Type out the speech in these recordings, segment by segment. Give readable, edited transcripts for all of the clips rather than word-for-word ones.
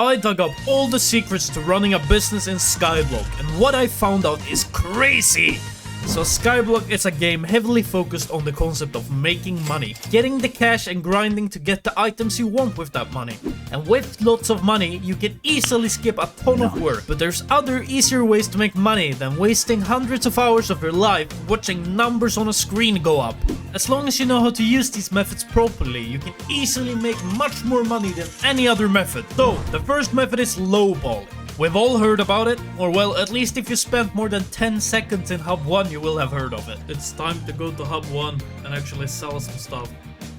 I dug up all the secrets to running a business in Skyblock, and what I found out is crazy! So Skyblock is a game heavily focused on the concept of making money, getting the cash and grinding to get the items you want with that money. And with lots of money, you can easily skip a ton of work, but there's other easier ways to make money than wasting hundreds of hours of your life watching numbers on a screen go up. As long as you know how to use these methods properly, you can easily make much more money than any other method. So, the first method is lowballing. We've all heard about it, or well, at least if you spent more than 10 seconds in Hub 1, you will have heard of it. It's time to go to Hub 1 and actually sell some stuff.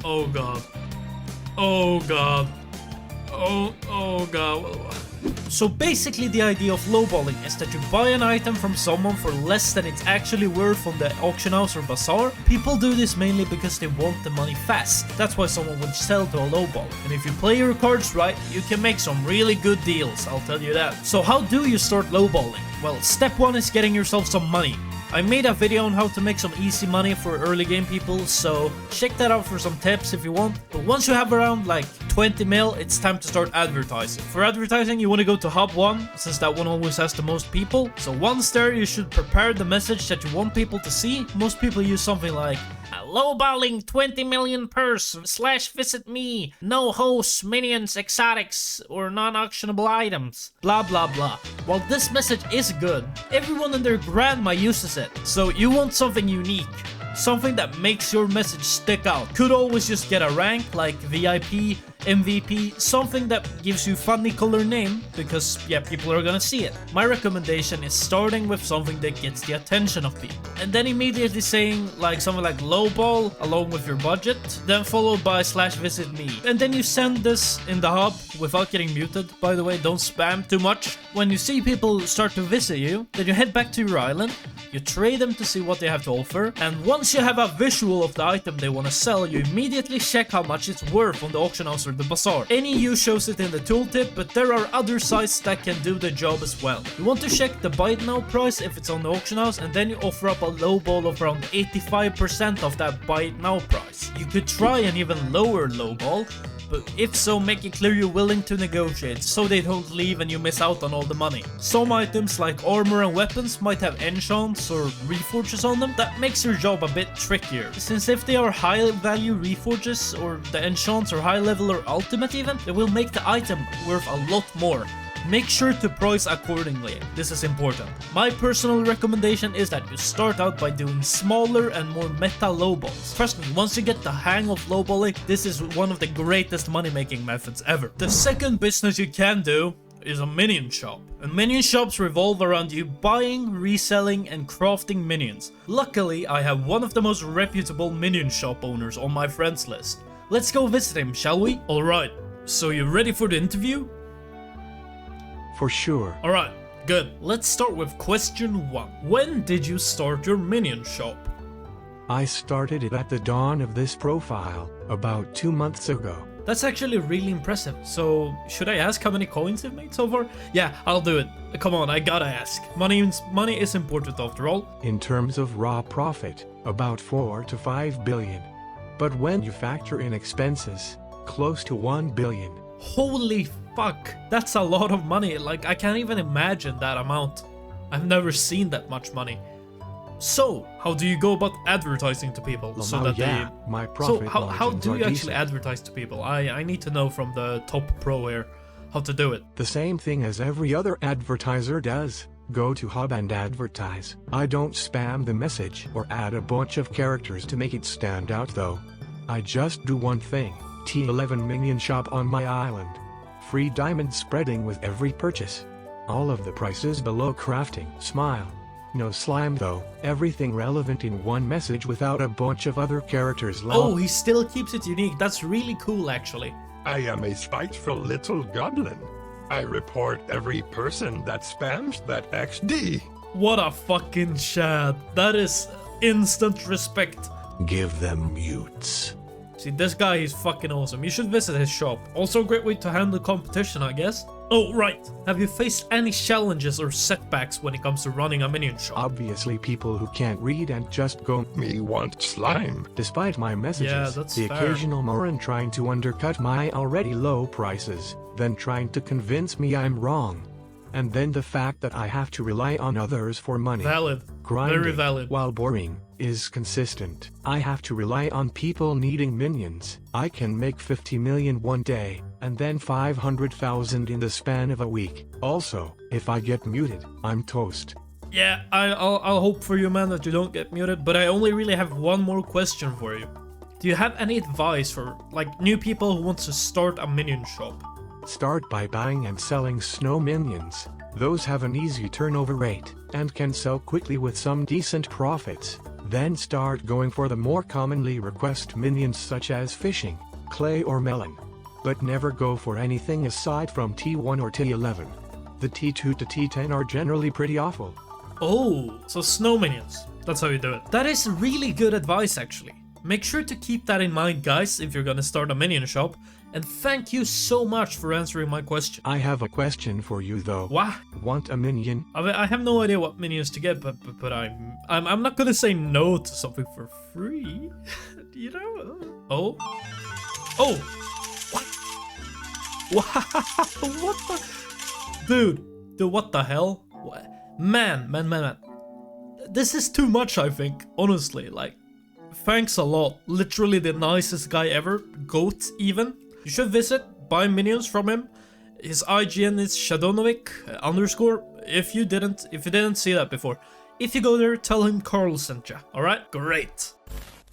Oh god. Oh god. Oh god. So basically the idea of lowballing is that you buy an item from someone for less than it's actually worth on the auction house or bazaar. People do this mainly because they want the money fast. That's why someone would sell to a lowballer. And if you play your cards right, you can make some really good deals, I'll tell you that. So how do you start lowballing? Well, step 1 is getting yourself some money. I made a video on how to make some easy money for early game people, so check that out for some tips if you want. But once you have around like 20 mil, it's time to start advertising. For advertising, you want to go to Hub 1, since that one always has the most people. So once there, you should prepare the message that you want people to see. Most people use something like, lowballing 20 million purse / visit me, no hosts, minions, exotics, or non-auctionable items, blah blah blah. While this message is good, everyone and their grandma uses it, so you want something unique. Something that makes your message stick out. Could always just get a rank like VIP, MVP, something that gives you funny color name because yeah, people are gonna see it. My recommendation is starting with something that gets the attention of people and then immediately saying like something like lowball along with your budget, then followed by / visit me. And then you send this in the hub without getting muted. By the way, don't spam too much. When you see people start to visit you, then you head back to your island, you trade them to see what they have to offer, and once you have a visual of the item they want to sell, you immediately check how much it's worth on the auction house or the bazaar. Any use shows it in the tooltip, but there are other sites that can do the job as well. You want to check the buy it now price if it's on the auction house, and then you offer up a low ball of around 85% of that buy it now price. You could try an even lower low ball, but if so, make it clear you're willing to negotiate so they don't leave and you miss out on all the money. Some items like armor and weapons might have enchants or reforges on them. That makes your job a bit trickier, since if they are high value reforges or the enchants are high level or ultimate even, they will make the item worth a lot more. Make sure to price accordingly, this is important. My personal recommendation is that you start out by doing smaller and more meta lowballs. Trust me, once you get the hang of lowballing, this is one of the greatest money making methods ever. The second business you can do is a minion shop. And minion shops revolve around you buying, reselling, and crafting minions. Luckily, I have one of the most reputable minion shop owners on my friends list. Let's go visit him, shall we? Alright, so you ready for the interview? For sure. Alright, good. Let's start with question 1. When did you start your minion shop? I started it at the dawn of this profile, about 2 months ago. That's actually really impressive. So, should I ask how many coins you've made so far? Yeah, I'll do it. Come on, I gotta ask. Money is important after all. In terms of raw profit, about 4 to 5 billion. But when you factor in expenses, close to 1 billion. Holy fuck, that's a lot of money. Like, I can't even imagine that amount. I've never seen that much money. So, how do you go about advertising to people? Well, so now, that yeah, they... my profit how do you actually decent. advertise to people? I need to know from the top pro here how to do it. The same thing as every other advertiser does. Go to Hub and advertise. I don't spam the message or add a bunch of characters to make it stand out though. I just do one thing. T11 minion shop on my island. Free diamond spreading with every purchase. All of the prices below crafting. Smile. No slime though. Everything relevant in one message without a bunch of other characters. Oh, he still keeps it unique. That's really cool actually. I am a spiteful little goblin. I report every person that spams that XD. What a fucking Chad. That is instant respect. Give them mutes. See, this guy is fucking awesome. You should visit his shop. Also a great way to handle competition, I guess. Oh, right. Have you faced any challenges or setbacks when it comes to running a minion shop? Obviously people who can't read and just go, Me want slime. despite my messages. Yeah, that's the fair. occasional moron trying to undercut my already low prices. then trying to convince me I'm wrong. And then the fact that I have to rely on others for money. Valid. Grinding, Very valid. while boring, is consistent. I have to rely on people needing minions. I can make 50 million one day, and then 500,000 in the span of a week. Also, if I get muted, I'm toast. Yeah, I'll hope for you, man, that you don't get muted, but I only really have one more question for you. Do you have any advice for, like, new people who want to start a minion shop? Start by buying and selling snow minions. Those have an easy turnover rate, and can sell quickly with some decent profits. Then start going for the more commonly requested minions such as fishing, clay or melon. But never go for anything aside from T1 or T11. The T2 to T10 are generally pretty awful. Oh, so snow minions. That's how you do it. That is really good advice, actually. Make sure to keep that in mind, guys, if you're gonna start a minion shop. And thank you so much for answering my question. I have a question for you though. What? Want a minion? I have no idea what minions to get, but I'm not gonna say no to something for free. You know? Oh. Oh. What? What the? Dude, what the hell? What? Man. This is too much, I think, honestly. Like, thanks a lot. Literally the nicest guy ever. Goat, even. You should visit, buy minions from him. His IGN is Shadonovic _ if you didn't see that before. If you go there, tell him Carl sent ya. Alright? Great.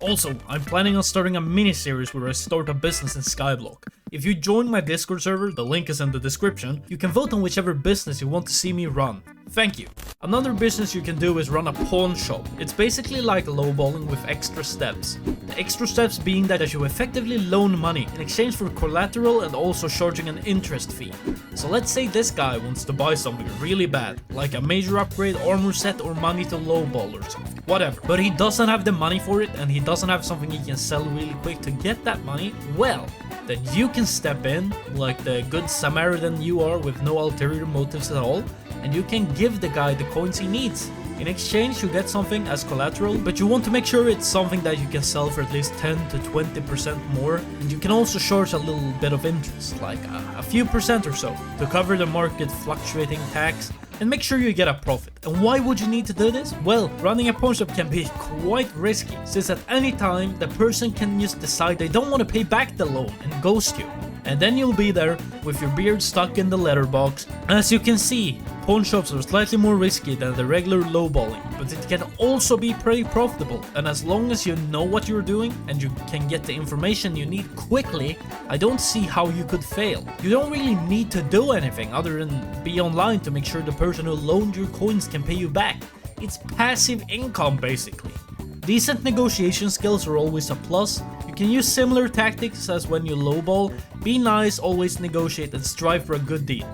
Also, I'm planning on starting a mini-series where I start a business in Skyblock. If you join my Discord server, the link is in the description, you can vote on whichever business you want to see me run. Thank you. Another business you can do is run a pawn shop. It's basically like lowballing with extra steps. The extra steps being that you effectively loan money in exchange for collateral and also charging an interest fee. So let's say this guy wants to buy something really bad, like a major upgrade, armor set, or money to lowball or something, whatever. But he doesn't have the money for it, and he doesn't have something he can sell really quick to get that money. Well, then you can step in like the good Samaritan you are with no ulterior motives at all, and you can give the guy the coins he needs. In exchange, you get something as collateral, but you want to make sure it's something that you can sell for at least 10 to 20% more, and you can also charge a little bit of interest, like a few percent or so, to cover the market fluctuating tax and make sure you get a profit. And why would you need to do this? Well, running a pawn shop can be quite risky, since at any time the person can just decide they don't want to pay back the loan and ghost you. And then you'll be there with your beard stuck in the letterbox. As you can see, pawn shops are slightly more risky than the regular lowballing, but it can also be pretty profitable, and as long as you know what you're doing and you can get the information you need quickly, I don't see how you could fail. You don't really need to do anything other than be online to make sure the person who loaned your coins can pay you back. It's passive income basically. Decent negotiation skills are always a plus. You can use similar tactics as when you lowball. Be nice, always negotiate, and strive for a good deal.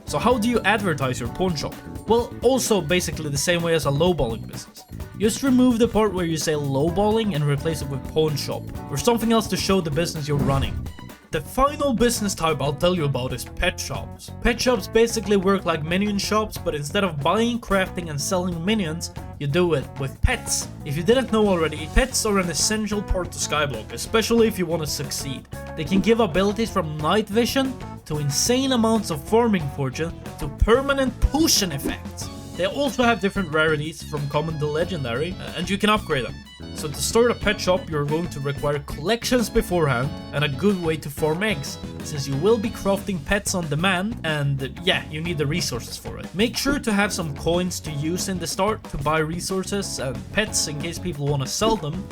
So how do you advertise your pawn shop? Well, also basically the same way as a lowballing business. Just remove the part where you say lowballing and replace it with pawn shop, or something else to show the business you're running. The final business type I'll tell you about is pet shops. Pet shops basically work like minion shops, but instead of buying, crafting, and selling minions, you do it with pets. If you didn't know already, pets are an essential part to Skyblock, especially if you want to succeed. They can give abilities from night vision to insane amounts of farming fortune to permanent potion effects. They also have different rarities from common to legendary, and you can upgrade them. So to start a pet shop, you're going to require collections beforehand and a good way to farm eggs, since you will be crafting pets on demand, and yeah, you need the resources for it. Make sure to have some coins to use in the start to buy resources and pets in case people want to sell them,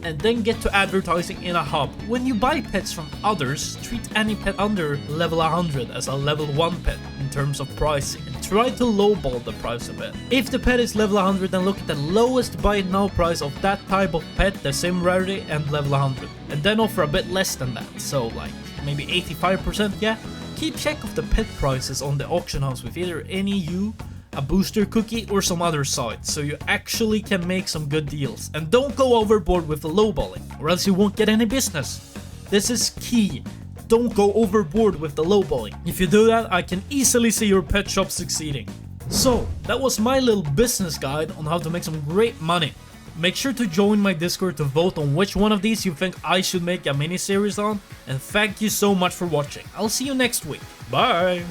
and then get to advertising in a hub. When you buy pets from others, treat any pet under level 100 as a level 1 pet in terms of pricing, and try to lowball the price a bit. If the pet is level 100, then look at the lowest buy it now price of that type of pet, the same rarity and level 100, and then offer a bit less than that, so like maybe 85%, yeah? Keep check of the pet prices on the auction house with either NEU, a booster cookie, or some other site, so you actually can make some good deals. And don't go overboard with the lowballing, or else you won't get any business. This is key. Don't go overboard with the lowballing. If you do that, I can easily see your pet shop succeeding. So, that was my little business guide on how to make some great money. Make sure to join my Discord to vote on which one of these you think I should make a mini series on, and thank you so much for watching. I'll see you next week. Bye!